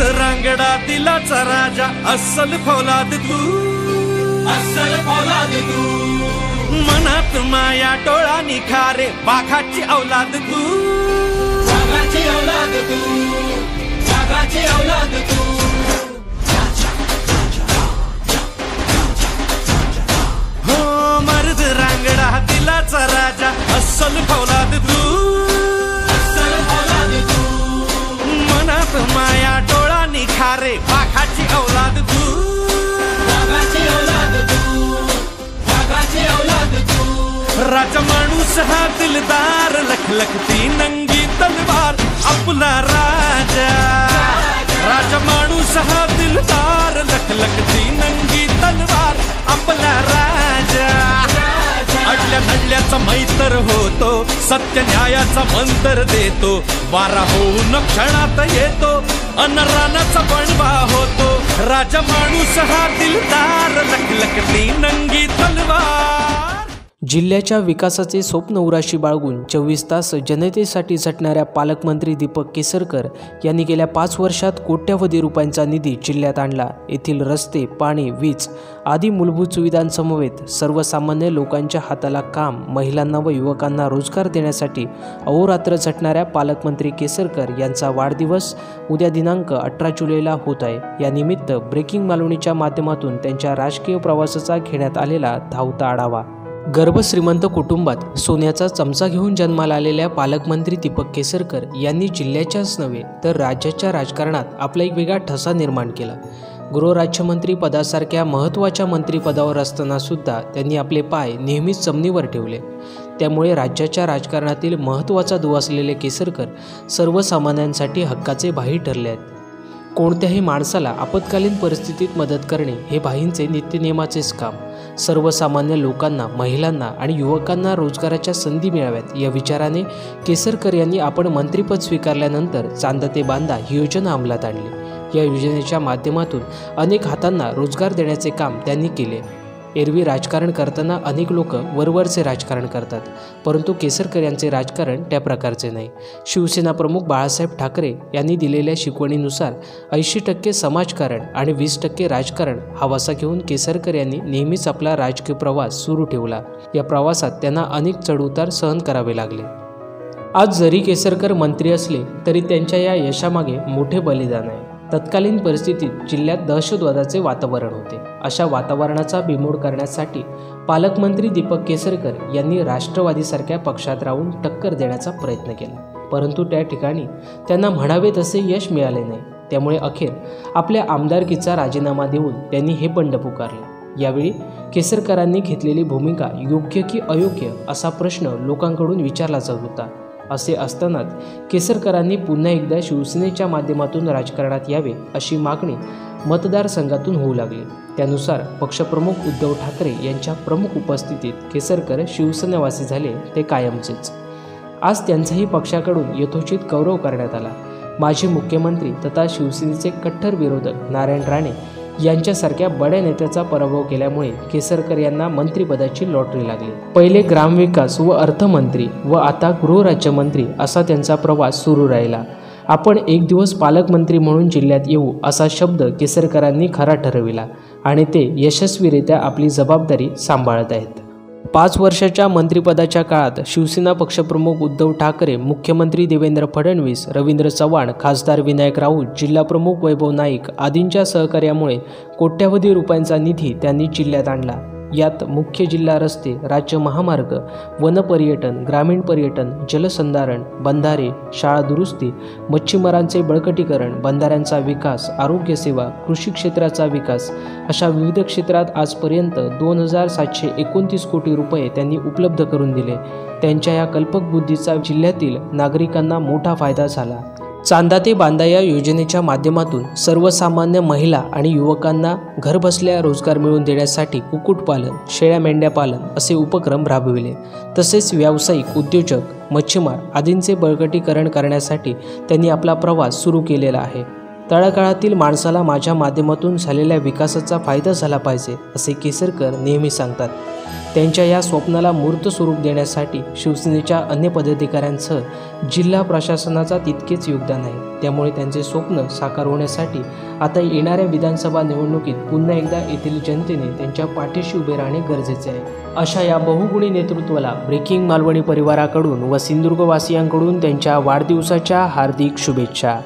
मर्द रांगडा दिलाचा राजा अस्सल फौलाद तू, अस्सल फौलाद तू, मनात माया डोळा निखारे वाघाची औलाद तू, वाघाची औलाद तू, वाघाची औलाद तू। हो मर्द रांगडा दिलाचा राजा अस्सल फौलाद तू, अस्सल फौलाद तू, मनात माया डोळा निखारे वाघाची औलाद तू, वाघाची औलाद तू, वाघाची औलाद तू। राजा माणूस हा दिलदार लखलखती नंगी तलवार आपला राजा, राजा माणूस हा दिलदार लखलखती नंगी तलवार आपला राजा। अडल्या नडल्याचा मैत्र होतो, सत्य न्यायाचा मंत्र देतो, वारा होऊन क्षणात येतो अन रानाचा बनवा होतो। राजा माणूस हा दिलदार लखलखती नंगी तलवार। जिल्ह्याच्या विकासाचे स्वप्न उराशी बाळगून 24 तास जनतेसाठी झटणाऱ्या पालकमंत्री दीपक केसरकर यांनी गेल्या 5 वर्षात कोट्यवधी रुपयांचा निधी जिल्ह्यात आणला। येथील रस्ते, पाणी, वीज आदी मूलभूत सुविधांसमवेत सर्वसामान्य लोकांच्या हाताला काम, महिलांना व युवकांना रोजगार देण्यासाठी अहोरात्र झटणाऱ्या पालकमंत्री केसरकर यांचा वाढदिवस उद्या दिनांक 18 जुलैला होत आहे। या निमित्त ब्रेकिंग मालवणीच्या माध्यमातून त्यांच्या राजकीय प्रवासाचा घेण्यात आलेला धावता आढावा। गर्भश्रीमंत कुटुंबात सोन्याचा चमचा घेऊन जन्माला आलेल्या पालकमंत्री दीपक केसरकर यांनी जिल्ह्याच्याच नव्हे तर राज्याच्या राजकारणात आपला एक वेगळा ठसा निर्माण केला। गृहराज्यमंत्री पदासारख्या महत्त्वाच्या मंत्रिपदावर असताना सुद्धा त्यांनी आपले पाय नेहमीच जमिनीवर ठेवले। त्यामुळे राज्याच्या राजकारणातील महत्त्वाचा दुवा असलेले केसरकर सर्वसामान्यांसाठी हक्काचे भाई ठरले आहेत। कोणत्याही माणसाला आपत्कालीन परिस्थितीत मदत करणे हे भाईंचे नित्यनेमाचेच काम। सर्वसामान्य लोकांना, महिलांना आणि युवकांना रोजगाराच्या संधी मिळाव्यात या विचाराने केसरकर यांनी आपण मंत्रिपद स्वीकारल्यानंतर चांदा ते बांधा ही योजना अंमलात आणली। या योजनेच्या माध्यमातून अनेक हातांना रोजगार देण्याचे काम त्यांनी केले। एरवी राजकारण करताना अनेक लोक वरवरचे राजकारण करतात, परंतु केसरकर यांचे राजकारण त्या प्रकारचे नाही। शिवसेना प्रमुख बाळासाहेब ठाकरे यांनी दिलेल्या शिकवणीनुसार 80% समाजकारण आणि 20% राजकारण हा वसा घेऊन केसरकर यांनी नेहमीच आपला राजकीय प्रवास सुरू ठेवला। या प्रवासात त्यांना अनेक चढउतार सहन करावे लागले। आज जरी केसरकर मंत्री असले तरी त्यांच्या या यशामागे मोठे बलिदान आहे। तत्कालीन परिस्थितीत जिल्ह्यात दहशतवादाचे वातावरण होते। अशा वातावरणाचा बिमोड करण्यासाठी पालकमंत्री दीपक केसरकर यांनी राष्ट्रवादीसारख्या पक्षात राहून टक्कर देण्याचा प्रयत्न केला, परंतु त्या ठिकाणी त्यांना म्हणावे तसे यश मिळाले नाही। त्यामुळे अखेर आपल्या आमदारकीचा राजीनामा देऊन त्यांनी हे बंड पुकारले। यावेळी केसरकरांनी घेतलेली भूमिका योग्य की अयोग्य असा प्रश्न लोकांकडून विचारला जात होता। असे असतानाच केसरकरांनी पुन्हा एकदा शिवसेनेच्या माध्यमातून राजकारणात यावे अशी मागणी मतदारसंघातून होऊ लागली। त्यानुसार पक्षप्रमुख उद्धव ठाकरे यांच्या प्रमुख उपस्थितीत केसरकर शिवसेनावासी झाले ते कायमचेच। आज त्यांचाही पक्षाकडून यथोचित गौरव करण्यात आला। माजी मुख्यमंत्री तथा शिवसेनेचे कट्टर विरोधक नारायण राणे यांच्यासारख्या बड्या नेत्याचा पराभव केल्यामुळे केसरकर यांना मंत्रिपदाची लॉटरी लागली। पहिले ग्रामविकास व अर्थमंत्री व आता गृहराज्यमंत्री असा त्यांचा प्रवास सुरू राहिला। आपण एक दिवस पालकमंत्री म्हणून जिल्ह्यात येऊ असा शब्द केसरकरांनी खरा ठरविला आणि ते यशस्वीरित्या आपली जबाबदारी सांभाळत आहेत। 5 वर्षाच्या मंत्रिपदाच्या काळात शिवसेना पक्षप्रमुख उद्धव ठाकरे, मुख्यमंत्री देवेंद्र फडणवीस, रवींद्र चव्हाण, खासदार विनायक राऊत, जिल्हाप्रमुख वैभव नाईक आदींच्या सहकार्यामुळे कोट्यवधी रुपयांचा निधी त्यांनी जिल्ह्यात आणला। यात मुख्य जिल्हा रस्ते, राज्य महामार्ग, वनपर्यटन, ग्रामीण पर्यटन, जलसंधारण, बंधारे, शाळा दुरुस्ती, मच्छीमारांचे बळकटीकरण, बंधाऱ्यांचा विकास, आरोग्य सेवा, कृषी क्षेत्राचा विकास अशा विविध क्षेत्रात आजपर्यंत 2729 कोटी रुपये त्यांनी उपलब्ध करून दिले। त्यांच्या या कल्पक बुद्धीचा जिल्ह्यातील नागरिकांना मोठा फायदा झाला। चांदा ते बांधा या योजनेच्या माध्यमातून सर्वसामान्य महिला आणि युवकांना घरबसल्या रोजगार मिळवून देण्यासाठी कुक्कुटपालन, शेळ्या मेंढ्या पालन असे उपक्रम राबविले। तसेच व्यावसायिक, उद्योजक, मच्छीमार आदींचे बळकटीकरण करण्यासाठी त्यांनी आपला प्रवास सुरू केलेला आहे। तळागाळातील माणसाला माझ्या माध्यमातून झालेल्या विकासाचा फायदा झाला पाहिजे असे केसरकर नेहमी सांगतात। त्यांच्या या स्वप्नाला मूर्त स्वरूप देण्यासाठी शिवसेनेच्या अन्य पदाधिकाऱ्यांसह जिल्हा प्रशासनाचा तितकेच योगदान आहे। त्यामुळे त्यांचे स्वप्न साकार होण्यासाठी आता येणाऱ्या विधानसभा निवडणुकीत पुन्हा एकदा येथील जनतेने त्यांच्या पाठीशी उभे राहणे गरजेचे आहे। अशा या बहुगुणी नेतृत्वाला ब्रेकिंग मालवणी परिवाराकडून व सिंधुदुर्गवासियांकडून त्यांच्या वाढदिवसाच्या हार्दिक शुभेच्छा।